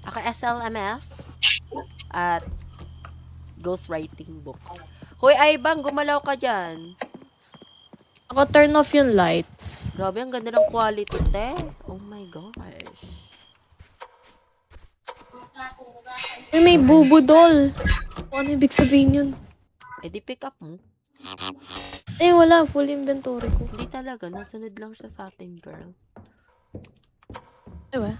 Ako SLMS at ghostwriting book. Hoy, Ivan, gumalaw ka dyan. Ako turn off yung lights. Grabe, ang ganda ng quality, te. Oh my gosh. Uy, may bubu doll. Ano ibig sabihin yun? Eh, di pick up mo. Eh, wala. Full inventory ko. Hindi talaga, nasunod lang siya sa atin, girl. Diba?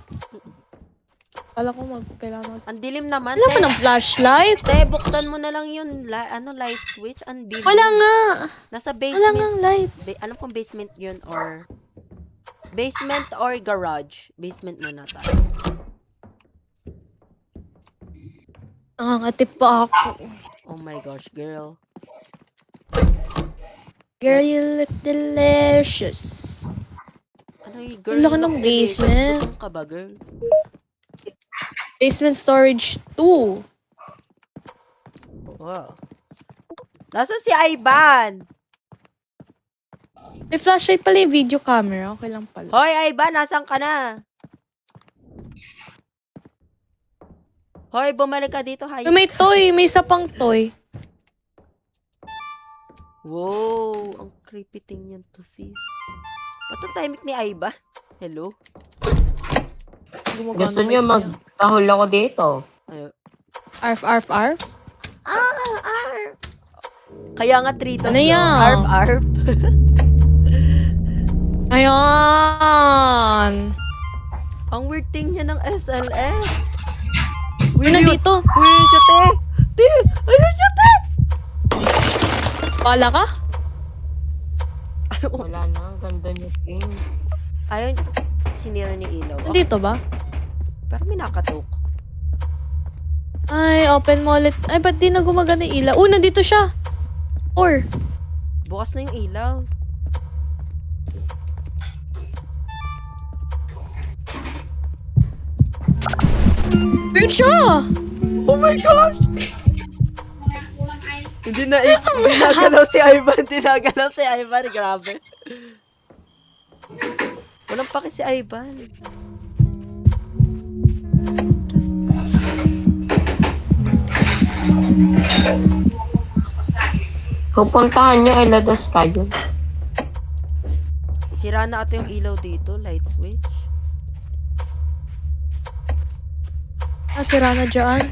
Kala ko kailangan. Ang dilim naman, Wala pa ng flashlight? Te, buksan mo na lang yun, light switch. Ang dilim. Wala nga. Nasa Wala basement. nga lights. Alam kong basement yun or... Basement or garage? Basement muna tayo. Nangangatip pa ako. Oh my gosh, girl. Girl, you look delicious. Ano yung girl? Ang laki ng basement. Gutom ka ba, girl? Basement storage 2. Wow. Nasaan si Ivan? May flashlight pala yung video camera. Okay lang pala. Hoy, Ivan, nasan ka na? Hoy, bumalik ka dito, hay. Uy, may toy. May isa pang toy. Wow, ang creepy thing yan to, sis. Ba't ang timing ni Ivan? Hello? Gumagana Gusto may niyo toy. magtahol ako dito? Ay, Arf, arf, arf. kaya nga Triton. Ano yan? Arf, arf. Ayan. Ang weird thing niya ng SLS. Uy, nandito. Uy, siya, te. Te, ayun siya, te. Pala ka? Wala na, ang ganda niya skin. Ayun, sinira ni ilaw. Nandito ba? Pero may nakatok. Ay, open mo ulit. Ay, ba't di na gumagana yung ilaw? Nandito siya. Or. Bukas na yung ilaw. Yun siya! Oh my gosh! Hindi nagalaw si Ivan. Hindi nagalaw si Ivan. Grabe. Walang paki si Ivan. Pupuntahan niyo, iladas kayo. Sira na ata yung ilaw dito. Light switch. Sira na dyan.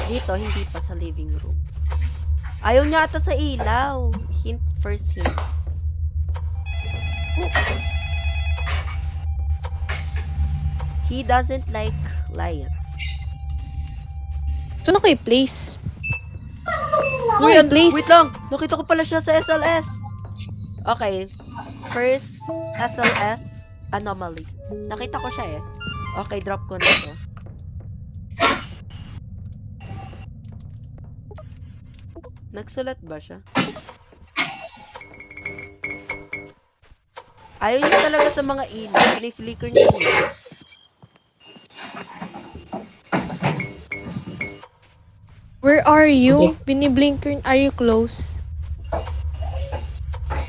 Dito, hindi pa sa living room. Ayaw niya ata sa ilaw. Hint, first hint. He doesn't like lights. Saan ako i-place? Wait, Okay, place. wait lang. Nakita ko pala siya sa SLS. Okay. First SLS anomaly. Nakita ko siya eh. Okay, drop ko na to. Nagsulat ba siya? Ayaw niya talaga sa mga ilaw. Flicker niya yung lights. Where are you? Biniblinker. Are you close?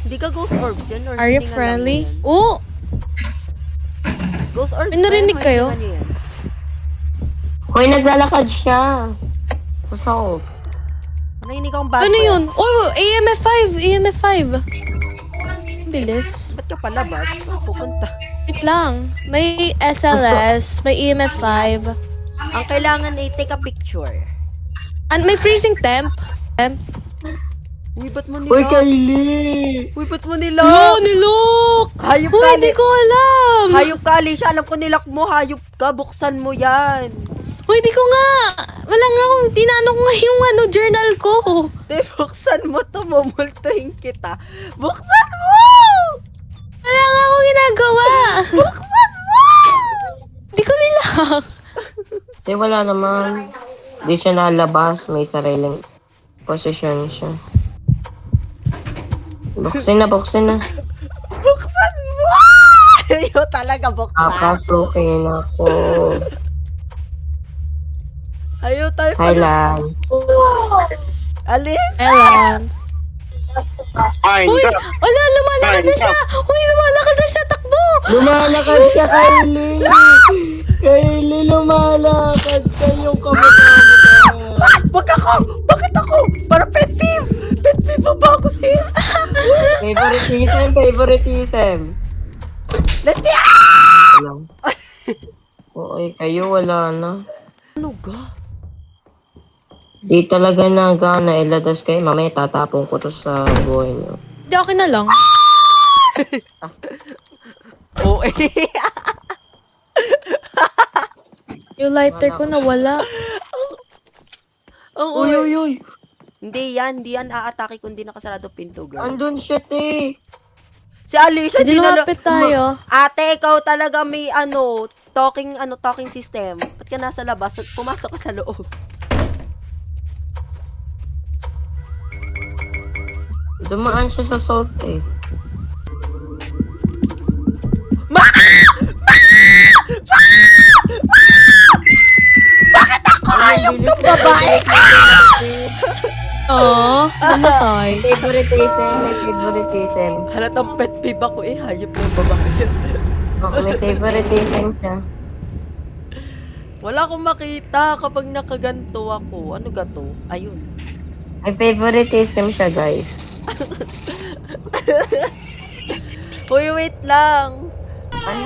Hindi ka ghost orbs yun? Or Are you hiningan lang friendly? mo yan? Oh! Ghost orbs May narinig ba yan? kayo? Hiningan niyo yan? Hoy, naglalakad siya. Pasok. Narinig akong bad Ano breath. yun? Oh, AMF 5! AMF 5! Bilis. Ba't ka palabas? Saan pupunta? Wait lang. May SLS, may EMF 5. Ang kailangan ay take a picture. And may freezing temp. Uy, ba't mo Hoy, nila? Kylie! Uy, ba't mo nila? Hello, nilok! Hayop Uy, ka, hindi ko alam! Hayop ka, Alicia. Alam ko nilak mo. Hayop ka. Buksan mo yan. Uy, di ko nga! Wala nga akong, tinano ko nga yung journal ko. Te, buksan mo to. Mumultuhin kita. Buksan mo! Wala nga akong ginagawa. Buksan mo! Hindi ko nilak. Eh, wala naman. Di siya nalabas. May sariling posisyon siya. Buksin na, buksin na. Buksan mo! Ayaw talaga buksan. Papasukin ako. Ayaw tayo pala. Highlight. Alice! Ellen. Uy, wala, lumalakad na siya. Uy, lumalakad na siya. Takbo! Lumalakad siya, Kylie! Kylie, lumalakad kayong kamukha-mukha. Wag ako! Bakit ako? Para pet peeve! Pet peeve mo ba ako, sis? Favoritism. Let me Alam. Okay, kayo wala na. Ano ga? Di talaga nagana iladas kayo. Mamaya tatapon ko to sa buhay niyo. Hindi, okay na lang. Oo eh. Yung lighter ko nawala. Oo. Uy. Hindi yan aatake kung di nakasarado pinto, girl. Andun siya, te. Si Alicia, Hindi di na lumapit tayo. Ate, ikaw talaga may talking system. Ba't ka nasa labas? Pumasok ka sa loob. Dumaan siya sa salt, eh. Bakit ako hayop ng babae? Oo, namatay. Favoritism. Halatang pet peeve ako eh. Hayop ng babae. May favoritism siya. Wala akong makita kapag nakaganto ako. Ano gato? Ayun. May favoritism siya, guys. Uy, wait lang. Ano?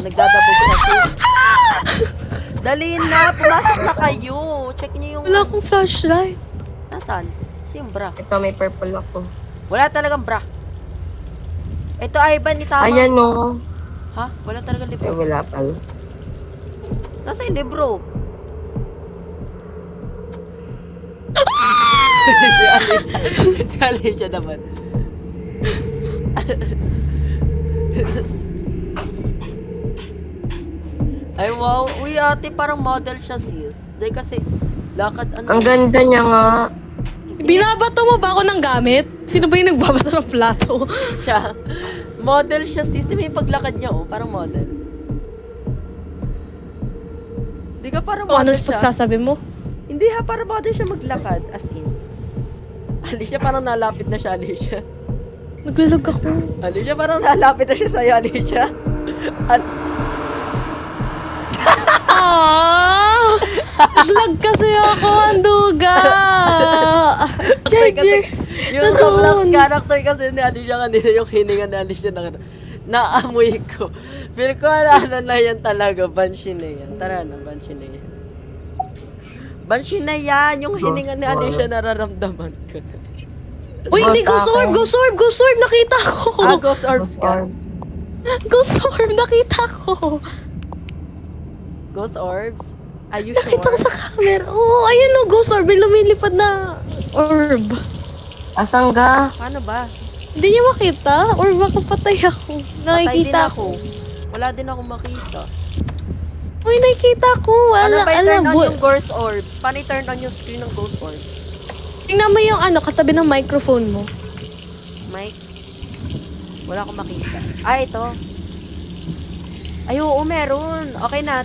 Nagdadabog sa sis. Dali na, pumasok na kayo. Check niyo yung... Wala akong flashlight. Nasaan? Kasi yung bra. Ito, may purple ako. Wala talagang bra. Ito, Ivan, itama. Ayan, no. Ha? Wala talagang Eh, libro. wala pala. Nasa yung libro? Si Alicia naman. Ay, wow. Uy, ate, parang model siya, sis. Dahil kasi, lakad, ano. Ang ganda niya nga. Binabato mo ba ako ng gamit? Sino ba yung nagbabato ng plato? Siya. Model siya, sis. Di ba yung paglakad niya, oh? Parang model. Di ka parang O, ano model sa siya? pagsasabi mo? Hindi ha, parang model siya maglakad. As in. Alicia, parang nalapit na siya, Alicia. Naglalag ako. Alicia, parang nalapit na siya sa'yo, Alicia. Ah! Naglag kasi ako, Anduga! Charger! Yung Nandun. Roblox character kasi ni Alicia kanina, yung hininga ni Alicia naamoy ko. Pero ko alala na yan talaga, Banshee na yan. Tara na, Banshee na yan. Banshee na yan, yung hininga ni Alicia nararamdaman ko na. Uy, hindi! Ghost orb! Ghost orb! Ghost orb! Nakita ko! Ghost orbs ka. Ghost orb! Nakita ko! Ghost orbs? Are you Nakita ko sure? sa camera. Oo, ayan o, ghost orb. May lumilipad na orb. Asan ga? Paano ba? Hindi niya makita? Or baka patay ako. Patay din Nakikita ako. Wala din ako makita. Uy, nakikita ko. Ano ba i-turn on bu- yung ghost orb? Paano i-turn on yung screen ng ghost orb? Tingnan mo yung katabi ng microphone mo. Mike? Wala akong makita. Ito. Ay, oo, meron. Okay na.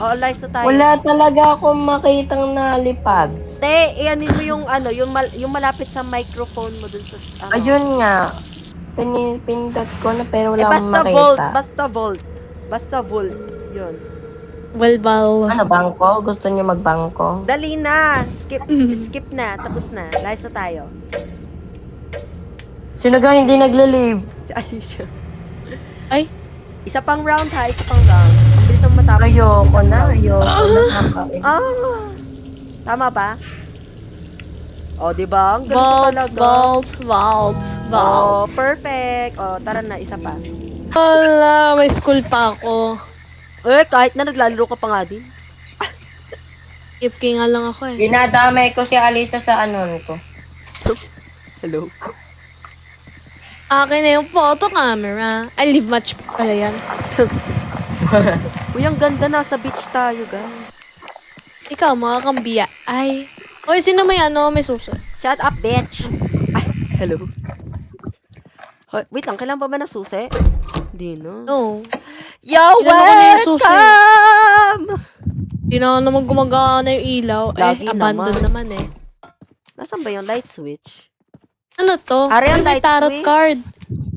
O, alis na tayo. Wala talaga akong makitang nalipad. Te, ianin mo yung yung malapit sa microphone mo dun sa Ayun nga. Pinindot ko na pero wala akong basta makita. volt. Basta volt. Yun. Balbal. Ano, bangko? Gusto niyo magbangko? Dali na. Skip na. Tapos na. Alis na tayo. Sino ga hindi nagla-leave? Si Alicia. Ay, Isa pang round ha. Isa pang round. Ang bilis ang matapos. Ayoko Isang na. round. Ayoko na. Ah! Tama ba? O, di ba? Ang galing vault, talaga. vault. Oh, perfect. O, tara na. Isa pa. Wala, may school pa ako. Kahit na naglalaro ka pa nga din. Keep nga lang ako eh. Dinadamay ko si Alisa sa anon ko. Hello? Akin na yung photo camera. I live match pala yan. Uy, ang ganda. Nasa beach tayo, guys. Ikaw, mga kambiya. Ay. Oy, sino may may suso? Shut up, bitch. Ay, hello. Wait lang, kailan pa ba na susi? Hindi, no? No. Yo, Ilan ako na yung susi? welcome! Di na naman gumagana yung ilaw. Lagi Abandon naman eh. Nasaan ba yung light switch? Ano to? Are yung Uy, may light tarot switch? card.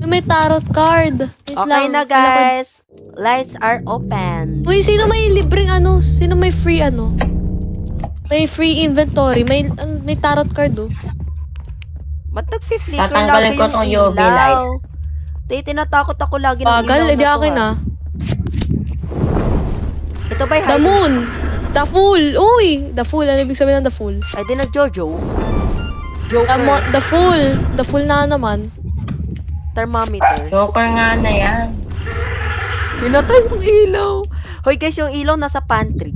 May tarot card. Wait Okay lang. na, guys. Lights are open. Uy, sino may libreng ano? Sino may free ano? May free inventory. May tarot card oh. Ba't nag-flicker Tatanggalin lagi ko yung tong UV ilaw? light. Tinatakot ako lagi ng Bagal, ilaw edi na to, akin ah. Ito ba'y The moon. The fool. Uy, the fool. Ano ibig sabihin ng the fool? Ay, di nag-jojo. Joker. The fool. The fool na naman. Thermometer. Joker nga na yan. Pinatay yung ilaw. Hoy guys, yung ilaw nasa pantry.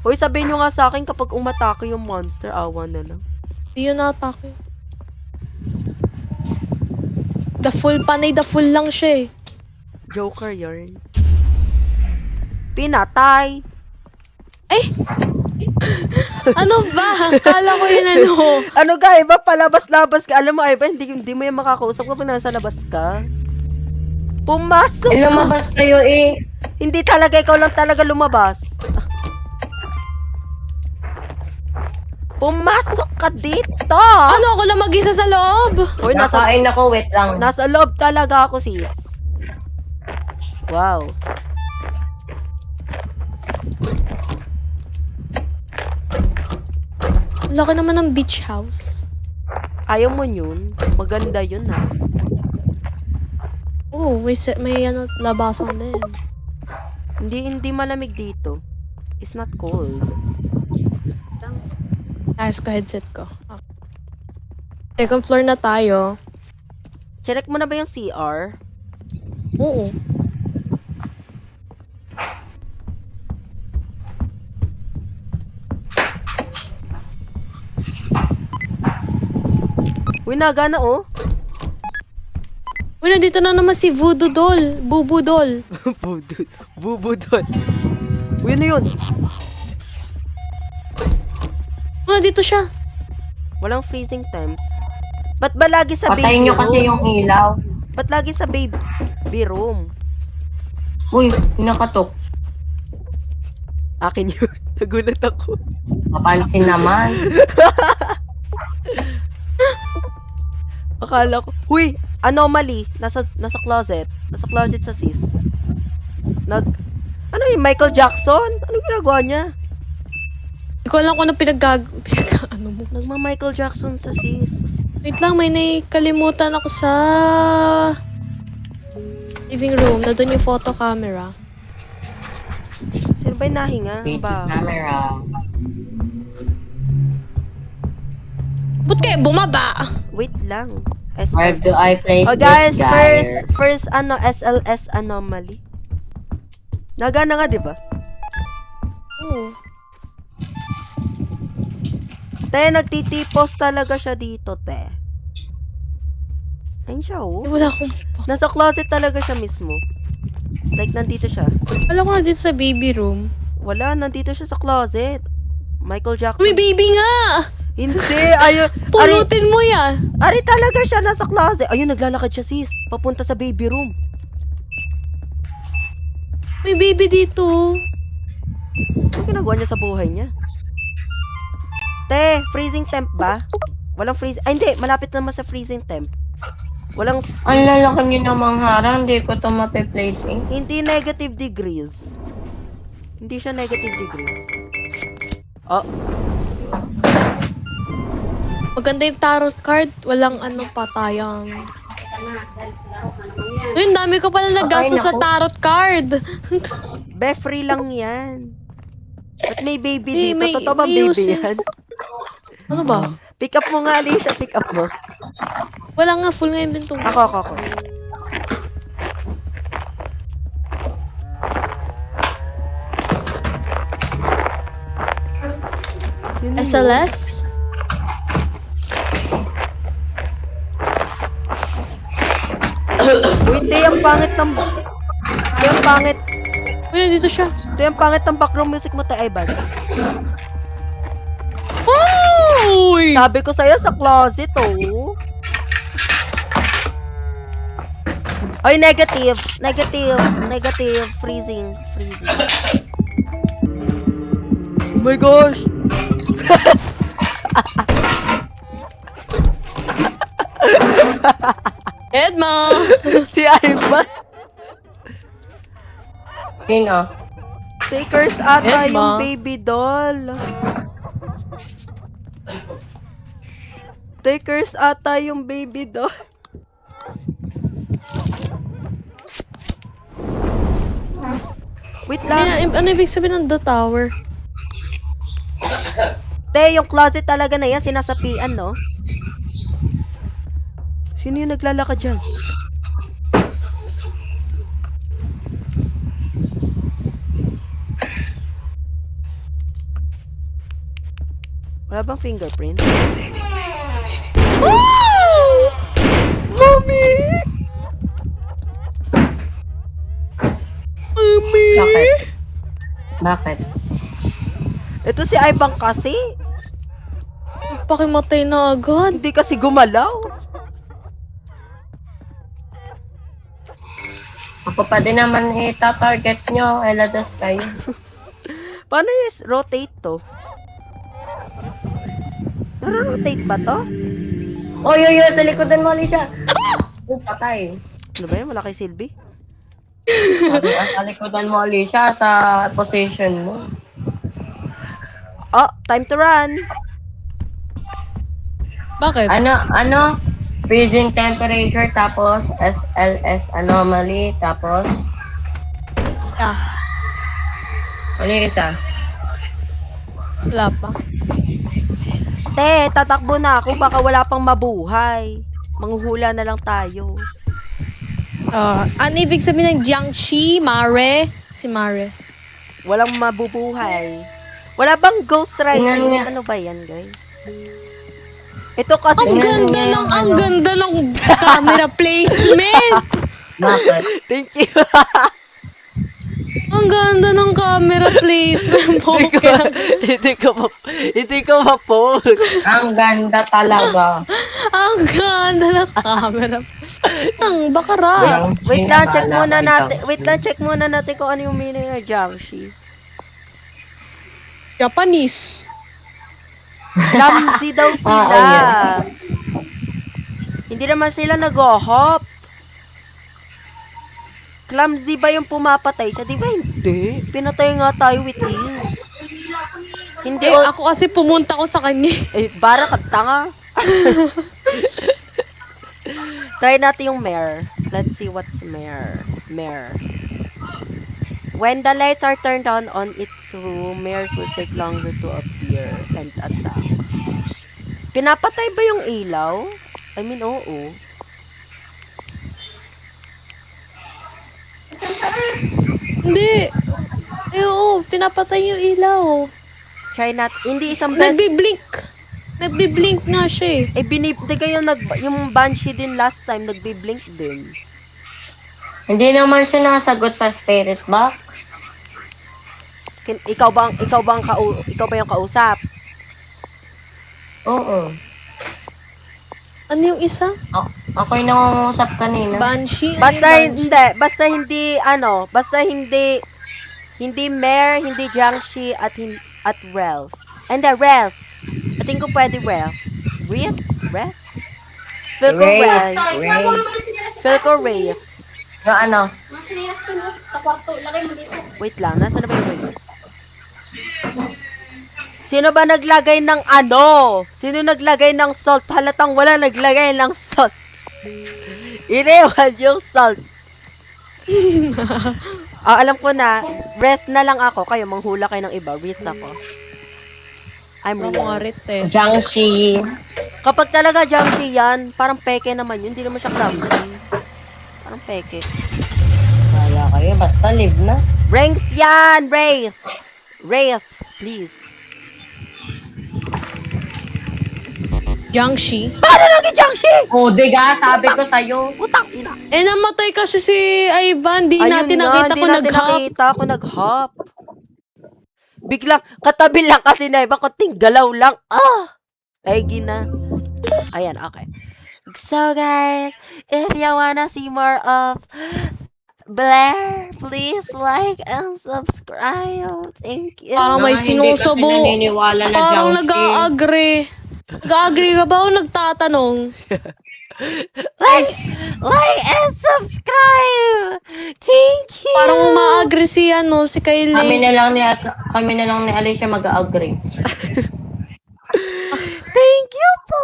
Hoy, sabihin nyo nga sa akin kapag umatake yung monster, awa na lang. Di yun natake. The fool, panay the fool lang siya eh. Joker yarn. Pinatay. Ay! Ano ba? Kala ko yun ano. Ano ga, iba palabas-labas ka. Alam mo, Iba, hindi mo yung makakausap kapag nasa labas ka. Pumasok. Lumabas kayo eh. Hindi talaga, ikaw lang talaga lumabas. Pumasok ka dito. Ano, ako lang mag-isa sa loob? Hoy, Nakain ako, wait lang. nasa loob talaga ako, sis. Wow. Laki naman ng beach house. Ayaw mo yun? Maganda yun, ha? Oh, may ano, labasan din. Hindi malamig dito. It's not cold. Ayos ko headset ko. Second floor na tayo. Check mo na ba yung CR? Oo. Uy, naga na, oh. Uy, nandito na naman si Voodoo Doll. Bubu Doll. Bubudol. Uy, ano yun? Oh, nandito siya. Walang freezing temps. Ba't ba lagi sa baby Patayin nyo room? kasi yung ilaw. Ba't lagi sa baby room? Uy, pinakatok. Akin yun. Nagulat ako. Mapansin naman. Akala ko. Huy! Anomaly. Nasa closet. Nasa closet sa sis. Ano yung Michael Jackson? Anong ginagawa niya? Hindi ko alam kung ano ano mo. Nagma-Michael Jackson sa sis. Wait lang, may nakalimutan ako sa living room. Na doon yung photo camera. Sino ba yung nahinga? Video Ba? camera. Ba't kayo bumaba? Wait lang. Where do I place Oh guys, this guy? first SLS anomaly. Naga na nga, di ba? Oo. Te, nagtitipos talaga siya dito, te. Ayun siya, oh. Eh, wala akong... Nasa closet talaga siya mismo. Like, nandito siya. Alam ko na dito sa baby room. Wala, nandito siya sa closet. Michael Jackson. May baby nga! Hindi, ayun. Pulutin mo yan! Ari talaga siya nasa closet. Ayun, naglalakad siya, sis. Papunta sa baby room. May baby dito. Ano ginagawa niya sa buhay niya? Te, freezing temp ba? Walang freeze. Ay, hindi. Malapit naman sa freezing temp. Walang... Ang lalaki nyo namang harang, hindi ko ito mape-place eh. Hindi negative degrees. Hindi siya negative degrees. Oh. Maganda yung tarot card. Walang ano patayang. Uy, ang dami ko pala naggasto sa tarot card. Be, free lang yan. Ba't may baby Eh, dito? Totoo ba baby uses. yan? Ano ba? Pick up mo nga, Alicia. Pick up mo. Wala nga, full nga inventory. Ako. Sino yun? SLS? Uy, te, ang pangit ng... Te, ang pangit. Uy, nandito siya. Te, ang pangit ng background music mo, te, Ivan. Uy! Sabi ko sa'yo, sa closet, oh. Ay, negative. Freezing. Oh my gosh. Edma! Si Ivan. Sino? Takers ata Edma. yung baby doll. Takers ata yung baby doll. Wait lang. Ano ibig sabihin ng The Tower? Te, yung closet talaga na yan, sinasapian, no? Sino yung naglalakad dyan? Wala bang fingerprint? Mommy! Mommy! Bakit? Bakit? Ito si Ivan kasi. Pakimatay na agad. Hindi kasi gumalaw. Ako pa din naman ita-target nyo, Ella the Sky. Paano yung rotate to? Naro-rotate ba to? Oy, sa likodan mo, Alicia. Oh, patay. Ano ba yun? Malaki silbi? Sa likodan mo, Alicia, sa position mo. Oh, time to run. Bakit? Ano? Freezing temperature, tapos SLS anomaly, tapos Ah, ano yung isa? wala pa. Te, tatakbo na ako. Baka wala pang mabuhay. Manghuhula na lang tayo. Ano ibig sabihin ng Jiangxi, Mare? Si Mare. Walang mabubuhay. Wala bang ghost rider? Tingnan niya. Ano ba yan, guys? Ito kasi... Ang ganda ng camera placement! Bakit? Thank you. Ang ganda ng camera placement. Hindi ko ma-post. Ang ganda talaga. Ang ganda ng camera. Ang bakarat. Wait lang, check muna natin kung ano yung meaning ng Jiangxi. Japanese. Clumsy daw sila. Hindi naman sila nag-hop. Clumsy ba yung pumapatay siya? Di ba hindi? Pinatay nga tayo with ease. Hindi, Ako kasi pumunta ko sa kanya. bara ka tanga. Try natin yung mare. Let's see what's mare. Mare. When the lights are turned on its room, mares will take longer to appear and attack. Pinapatay ba yung ilaw? I mean, oo. Hindi. Oo, pinapatay yung ilaw. Try not. Hindi isang beses. Nagbi-blink. Nagbi-blink nga siya eh. Binibigay yung Banshee din last time, nagbi-blink din. Hindi naman sinasagot sa spirit box. Ikaw ba yung kausap? Oo. Ano yung isa? Ako yung nangungusap kanina. Banshee? Basta hindi Mare, hindi Jiangxi, at Ralph. And Ralph. I think ko pwede Ralph. Ralph? Feel ko Ralph. Feel ko Ralph. Yung ano? Wait lang, nasa na ba yung Ralph? Sino ba naglagay ng ano? Sino naglagay ng salt? Halatang wala naglagay ng salt. Inewan yung salt. Alam ko na, rest na lang ako. Kayo, manghula kayo ng iba. Rest ako. I'm Mga real. rit eh. Jiangxi. Kapag talaga Jiangxi yan, parang peke naman yun. Hindi naman siya clumsy. Parang peke. Kaya kayo, basta live na. Ranks yan! Race! Race, please. Jiangxi. Paano naging Jiangxi? O, diga, sabi ko sa'yo. Utang ina. Namatay kasi si Ivan. Di Ayun natin na, nakita hindi kung natin nag-hop. nakita ako nag-hop. Biglang, katabi lang kasi na iba, kunting galaw lang. Taigi na. Ayan, okay. So guys, if you wanna see more of Blair, please like and subscribe. Thank you. Parang may Hindi kasi sinusubo. naniniwala na Parang Jiangxi. nag-a-agree. Nag-a-agree ka ba o nagtatanong? Nice. Like and subscribe! Thank you! Parang ma-agree si, si Kami Kylie. na lang ni Alicia mag-agree. Thank you po!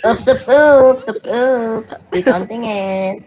Oops, oops, oops, oops, oops. Di kontingin.